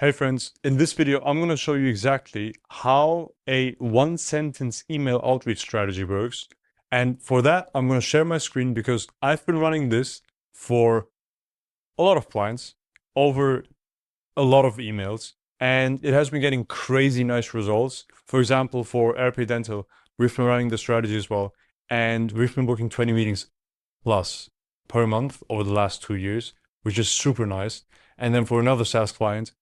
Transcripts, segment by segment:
Hey friends, in this video I'm going to show you exactly how a one-sentence email outreach strategy works. And for that, I'm going to share my screen because I've been running this for a lot of clients over a lot of emails, and it has been getting crazy nice results. For example, for Ersöz Dental, we've been running the strategy as well, and we've been booking 20 meetings plus per month over the last 2 years, which is super nice. And then for another SaaS client,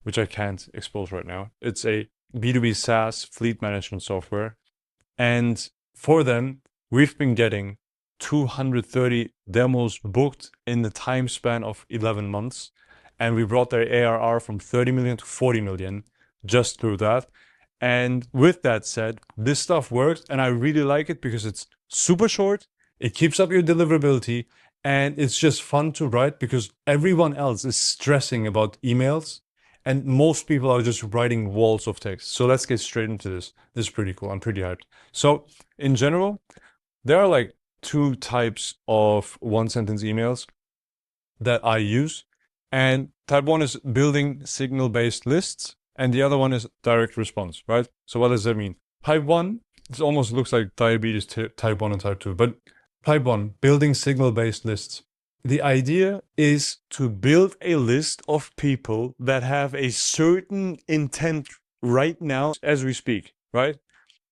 which I can't expose right now. It's a B2B SaaS fleet management software. And for them, we've been getting 230 demos booked in the time span of 11 months. And we brought their ARR from 30 million to 40 million just through that. And with that said, this stuff works and I really like it because it's super short, it keeps up your deliverability, and it's just fun to write because everyone else is stressing about emails. And most people are just writing walls of text. So let's get straight into this. This is pretty cool. I'm pretty hyped. So in general, there are like two types of one-sentence emails that I use. And type one is building signal-based lists. And the other one is direct response, right? So what does that mean? Type one, it almost looks like diabetes type 1 and type 2. But type 1, building signal-based lists. The idea is to build a list of people that have a certain intent right now as we speak, right?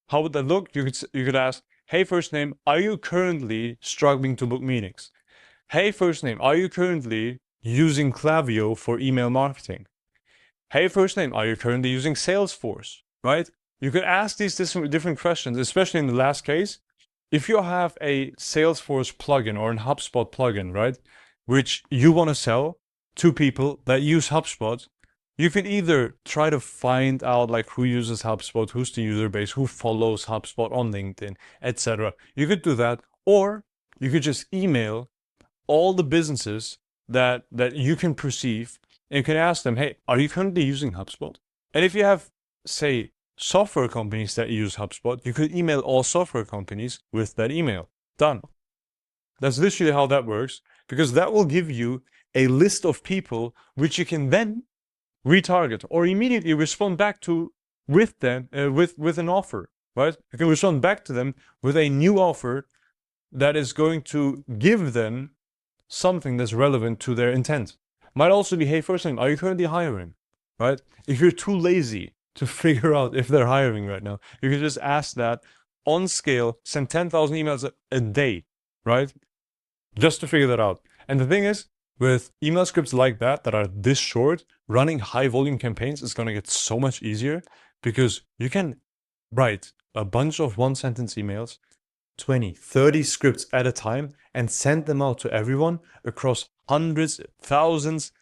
How would that look? You could ask, hey, first name, are you currently struggling to book meetings? Hey, first name, are you currently using Klaviyo for email marketing? Hey, first name, are you currently using Salesforce, right? You could ask these different questions, especially in the last case. If you have a Salesforce plugin or a HubSpot plugin, right, which you want to sell to people that use HubSpot, you can either try to find out like who uses HubSpot, who's the user base, who follows HubSpot on LinkedIn, etc. You could do that, or you could just email all the businesses that you can perceive, and you can ask them, hey, are you currently using HubSpot? And if you have, say, software companies that use HubSpot, you could email all software companies with that email. Done. That's literally how that works, because that will give you a list of people which you can then retarget or immediately respond back to with them with an offer, right? You can respond back to them with a new offer that is going to give them something that's relevant to their intent. Might also be, hey, first name, are you currently hiring, right? If you're too lazy to figure out if they're hiring right now, you can just ask that on scale, send 10,000 emails a day, right? Just to figure that out. And the thing is, with email scripts like that are this short, running high volume campaigns is going to get so much easier because you can write a bunch of one-sentence emails, 20, 30 scripts at a time, and send them out to everyone across hundreds, thousands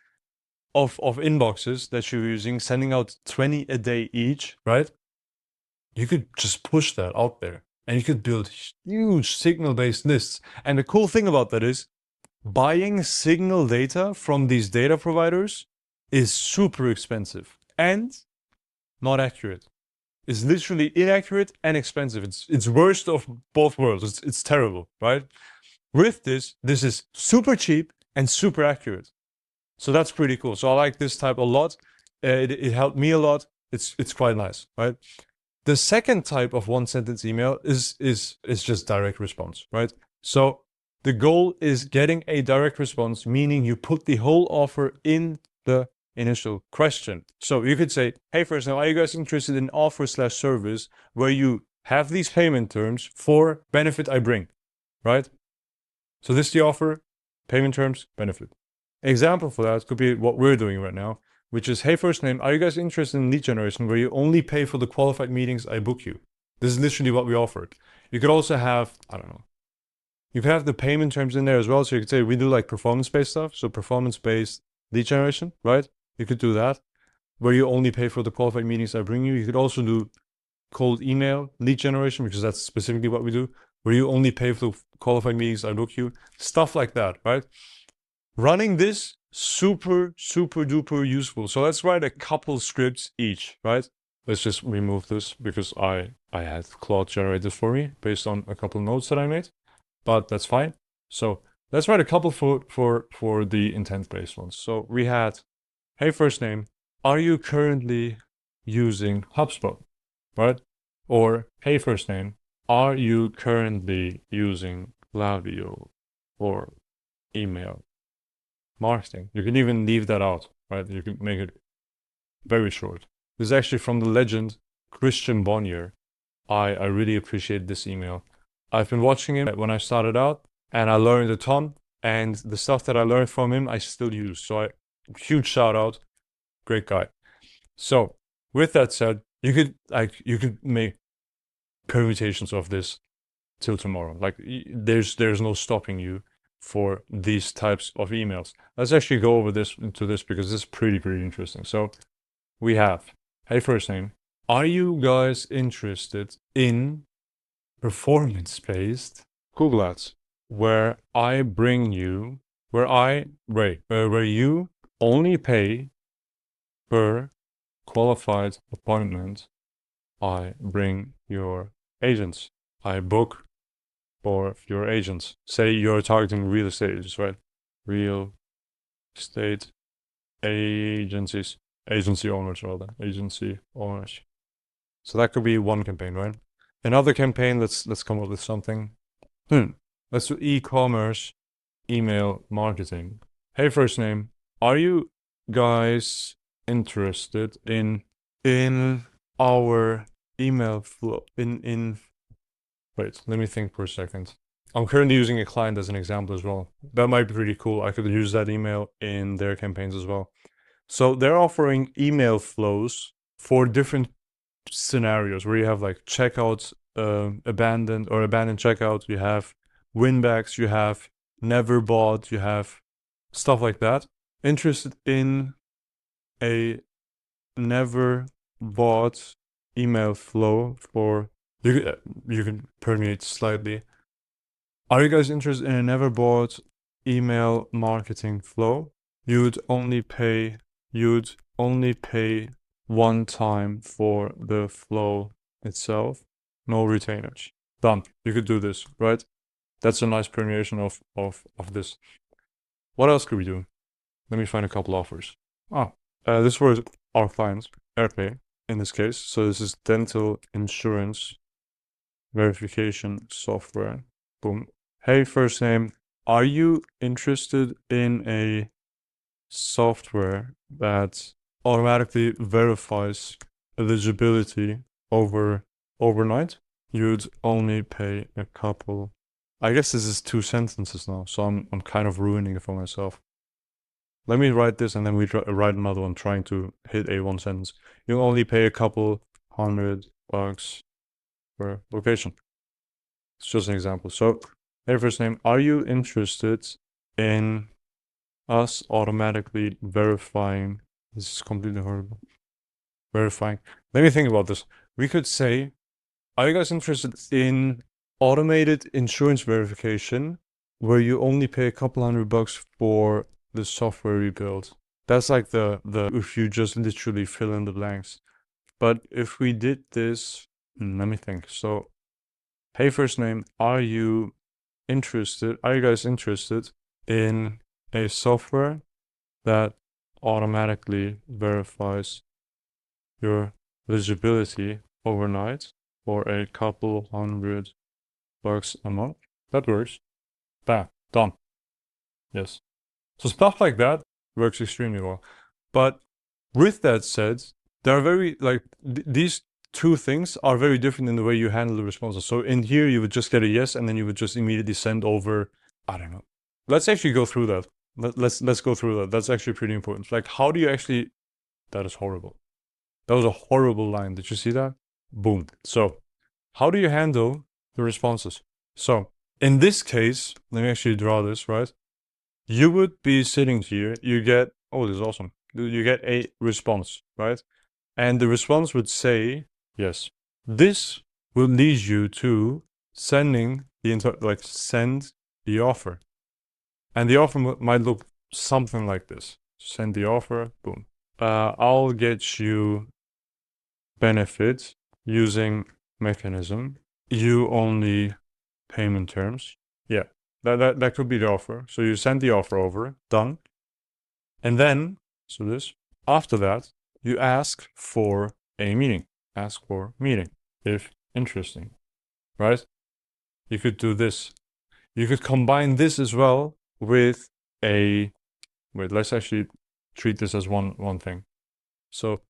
of inboxes that you're using, sending out 20 a day each, right? You could just push that out there and you could build huge signal-based lists. And the cool thing about that is buying signal data from these data providers is super expensive and not accurate. It's literally inaccurate and expensive. It's worst of both worlds. It's terrible, right? With this is super cheap and super accurate. So that's pretty cool. So I like this type a lot. It helped me a lot. It's quite nice, right? The second type of one-sentence email is just direct response, right? So the goal is getting a direct response, meaning you put the whole offer in the initial question. So you could say, hey, first now, are you guys interested in offer/service where you have these payment terms for benefit I bring, right? So this is the offer, payment terms, benefit. Example for that could be what we're doing right now, which is, hey, first name, are you guys interested in lead generation where you only pay for the qualified meetings I book you? This is literally what we offered. You could also have, I don't know, you could have the payment terms in there as well. So you could say we do like performance-based stuff. So performance-based lead generation, right? You could do that where you only pay for the qualified meetings I bring you. You could also do cold email lead generation, because that's specifically what we do, where you only pay for the qualified meetings I book you. Stuff like that, right? Running this, super duper useful. So let's write a couple scripts each, right? Let's just remove this because I had Claude generate this for me based on a couple notes that I made, but that's fine. So let's write a couple for the intent-based ones. So we had, hey, first name, are you currently using HubSpot, right? Or, hey, first name, are you currently using Klaviyo or email marketing? You can even leave that out, right? You can make it very short. This is actually from the legend Christian Bonnier. I really appreciate this email. I've been watching him when I started out, and I learned a ton. And the stuff that I learned from him, I still use. So huge shout out, great guy. So with that said, you could make permutations of this till tomorrow. Like there's no stopping you for these types of emails. Let's actually go over this because this is pretty interesting. So we have, hey, first name, are you guys interested in performance-based Google Ads, where you only pay per qualified appointment? I bring your agents. I book for your agents. Say you're targeting real estate agents, right? Real estate agencies. Agency owners, rather. Agency owners. So that could be one campaign, right? Another campaign, let's come up with something. Let's do e-commerce email marketing. Hey, first name, are you guys interested in our email flow? Wait, let me think for a second. I'm currently using a client as an example as well. That might be pretty cool. I could use that email in their campaigns as well. So they're offering email flows for different scenarios where you have like checkout, abandoned checkout, you have winbacks, you have never bought, you have stuff like that. Interested in a never bought email flow for, you can permeate slightly. Are you guys interested in a never bought email marketing flow? You'd only pay one time for the flow itself, no retainers. Done. You could do this, right? That's a nice permeation of this. What else could we do? Let me find a couple offers. This was our clients, AirPay in this case. So this is dental insurance verification software. Boom. Hey, first name, are you interested in a software that automatically verifies eligibility overnight? You'd only pay a couple. I guess this is 2 sentences now, so I'm kind of ruining it for myself. Let me write this and then we write another one trying to hit a 1 sentence. You'll only pay a couple $100 per location. It's just an example. So, hey, first name, are you interested in us automatically verifying? This is completely horrible. Verifying. Let me think about this. We could say, are you guys interested in automated insurance verification where you only pay a couple $100 for the software we built? That's like the if you just literally fill in the blanks. But if we did this, let me think. So, hey, first name, are you guys interested in a software that automatically verifies your eligibility overnight for a couple $100 a month? That works. Bam, done. Yes. So stuff like that works extremely well. But with that said, there are very, these 2 things are very different in the way you handle the responses. So in here, you would just get a yes, and then you would just immediately send over, I don't know. Let's actually go through that. Let's go through that. That's actually pretty important. Like, how do you actually, that is horrible. That was a horrible line. Did you see that? Boom. So how do you handle the responses? So in this case, let me actually draw this, right? You would be sitting here, you get, oh, this is awesome. You get a response, right? And the response would say, yes. This will lead you to sending the send the offer. And the offer might look something like this. Send the offer, boom. I'll get you benefit using mechanism. You only payment terms. Yeah, that could be the offer. So you send the offer over, done. And then, after that, you ask for a meeting. Ask for meeting if interesting, right? You could do this. You could combine this as well with a, wait, let's actually treat this as one thing. So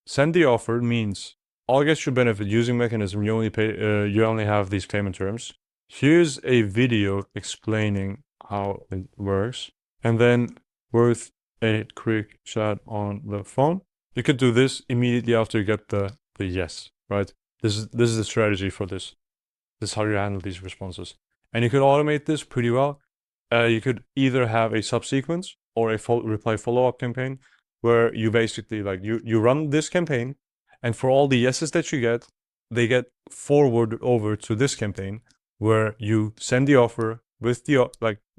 send the offer means all gets your benefit using mechanism. You only pay, you only have these payment terms. Here's a video explaining how it works. And then worth a quick chat on the phone. You could do this immediately after you get the yes, right? This is the strategy for this. This is how you handle these responses. And you could automate this pretty well. You could either have a subsequence or a reply follow-up campaign where you basically like you run this campaign, and for all the yeses that you get, they get forwarded over to this campaign where you send the offer with the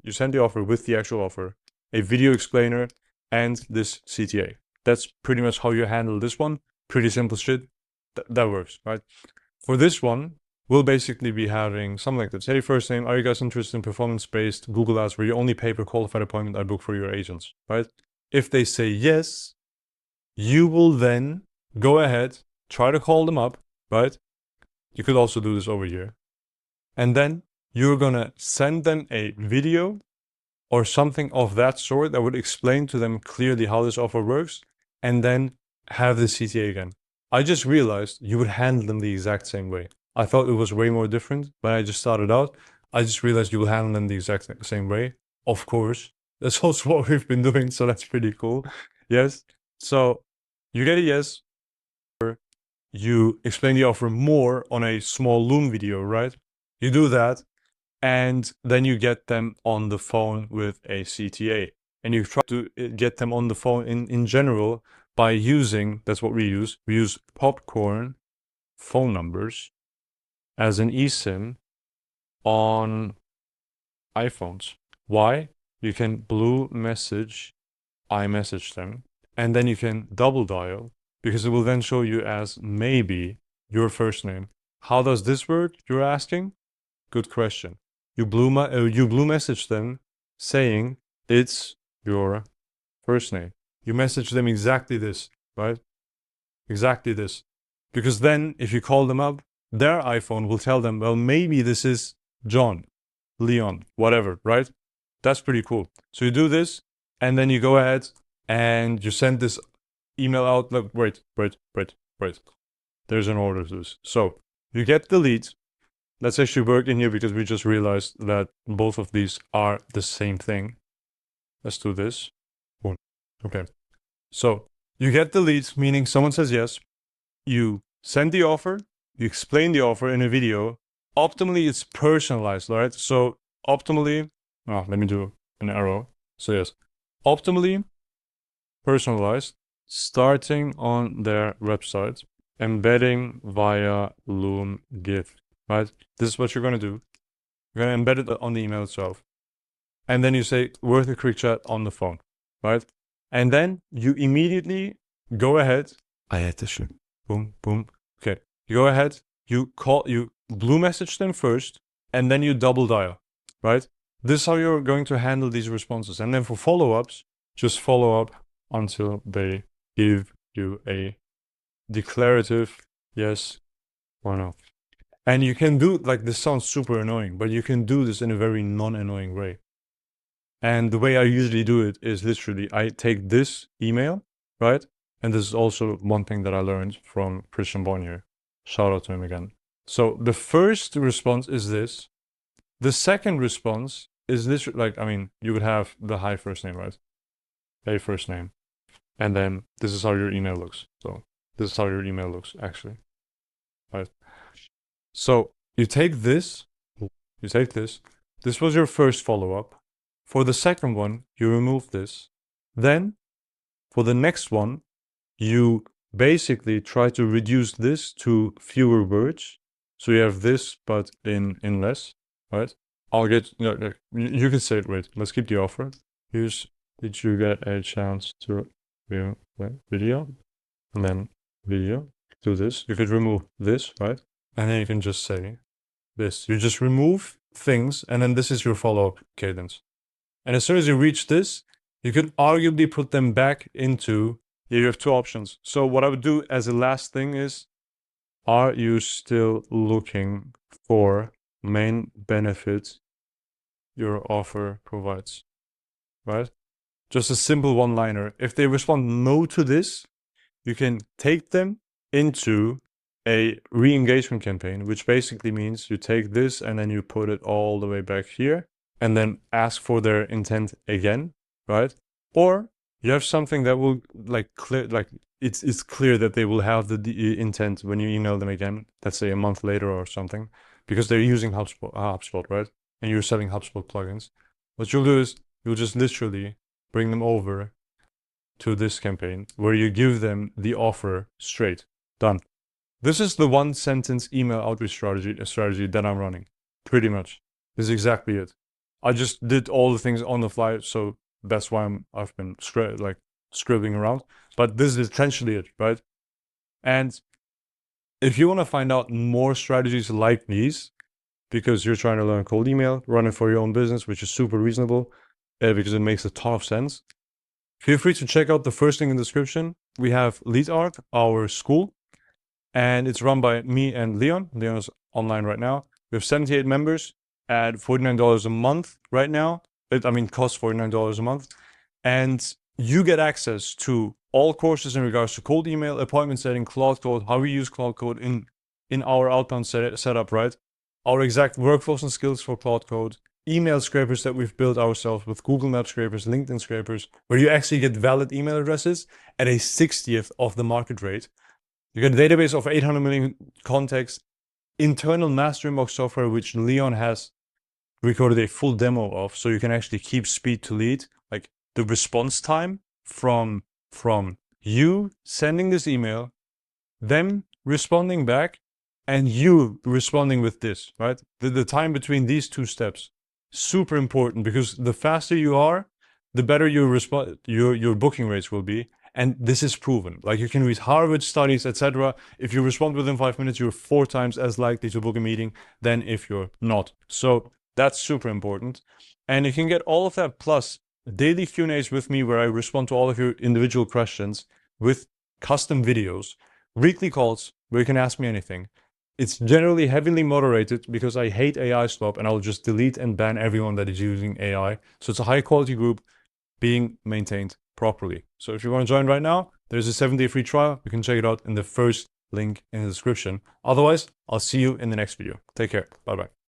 you send the offer with the actual offer, a video explainer, and this CTA. That's pretty much how you handle this one. Pretty simple shit. That works, right? For this one, we'll basically be having something like this. Hey, first name, are you guys interested in performance-based Google Ads where you only pay per qualified appointment I book for your agents, right? If they say yes, you will then go ahead, try to call them up, right? You could also do this over here. And then you're gonna send them a video or something of that sort that would explain to them clearly how this offer works, and then have the CTA again. I just realized you would handle them the exact same way. I thought it was way more different when I just started out. I just realized you will handle them the exact same way. Of course, that's also what we've been doing, so that's pretty cool. Yes. So you get a yes. You explain the offer more on a small Loom video, right? You do that, and then you get them on the phone with a CTA. And you try to get them on the phone in general by using, that's what we use popcorn phone numbers as an eSIM on iPhones. Why? You can blue message, iMessage them, and then you can double dial, because it will then show you as maybe your first name. How does this work, you're asking? Good question. You blue message them saying it's your first name. You message them exactly this, right? Exactly this. Because then if you call them up, their iPhone will tell them, well, maybe this is John, Leon, whatever, right? That's pretty cool. So you do this, and then you go ahead and you send this email out. Look, wait. There's an order to this. So you get the lead. Let's actually work in here because we just realized that both of these are the same thing. Let's do this. Boom. Okay. So you get the lead, meaning someone says yes. You send the offer. You explain the offer in a video. Optimally, it's personalized, right? So optimally, let me do an arrow. So yes, optimally personalized, starting on their website, embedding via Loom GIF, right? This is what you're going to do. You're going to embed it on the email itself. And then you say, worth a quick chat on the phone, right? And then you immediately go ahead. Boom, boom. Okay. You go ahead, you blue message them first, and then you double dial, right? This is how you're going to handle these responses. And then for follow-ups, just follow up until they give you a declarative yes or no. And you can do, like, this sounds super annoying, but you can do this in a very non-annoying way. And the way I usually do it is literally, I take this email, right? And this is also one thing that I learned from Christian Bonnier. Shout out to him again. So the first response is this. The second response is this, like, I mean, you would have the hi first name, right? A first name. And then this is how your email looks. So this is how your email looks, actually. Right? So you take this. This was your first follow-up. For the second one, you remove this. Then, for the next one, you basically try to reduce this to fewer words. So you have this, but in less, right? I'll get, you can say it, wait, let's keep the offer. Here's, did you get a chance to view video? And then video, do this. You could remove this, right? And then you can just say this. You just remove things, and then this is your follow-up cadence. And as soon as you reach this, you could arguably put them back into Here you have two options. So what I would do as a last thing is, are you still looking for main benefits your offer provides, right? Just a simple one-liner. If they respond no to this, you can take them into a re-engagement campaign, which basically means you take this and then you put it all the way back here and then ask for their intent again, right? Or you have something that will it's clear that they will have the intent when you email them again, let's say a month later or something, because they're using HubSpot, right? And you're selling HubSpot plugins. What you'll do is you'll just literally bring them over to this campaign where you give them the offer straight. Done. This is the one sentence email outreach strategy that I'm running. Pretty much. This is exactly it. I just did all the things on the fly, so that's why I've been scribbling around. But this is essentially it, right? And if you want to find out more strategies like these, because you're trying to learn cold email, run it for your own business, which is super reasonable, because it makes a ton of sense. Feel free to check out the first link in the description. We have Lead Art, our school, and it's run by me and Leon. Leon is online right now. We have 78 members at $49 a month right now. Costs $49 a month. And you get access to all courses in regards to cold email, appointment setting, Cloud Code, how we use Cloud Code in our outbound setup, right? Our exact workflows and skills for Cloud Code, email scrapers that we've built ourselves with Google Maps scrapers, LinkedIn scrapers, where you actually get valid email addresses at a 60th of the market rate. You get a database of 800 million contacts, internal master inbox software, which Leon has recorded a full demo of, so you can actually keep speed to lead, like the response time from you sending this email, them responding back, and you responding with this, right? The time between these two steps, super important, because the faster you are, the better your booking rates will be. And this is proven. Like, you can read Harvard studies, etc. If you respond within 5 minutes, you're 4 times as likely to book a meeting than if you're not. So that's super important. And you can get all of that plus daily Q&As with me, where I respond to all of your individual questions with custom videos, weekly calls where you can ask me anything. It's generally heavily moderated because I hate AI slop, and I'll just delete and ban everyone that is using AI. So it's a high quality group being maintained properly. So if you want to join right now, there's a 7-day free trial. You can check it out in the first link in the description. Otherwise, I'll see you in the next video. Take care. Bye-bye.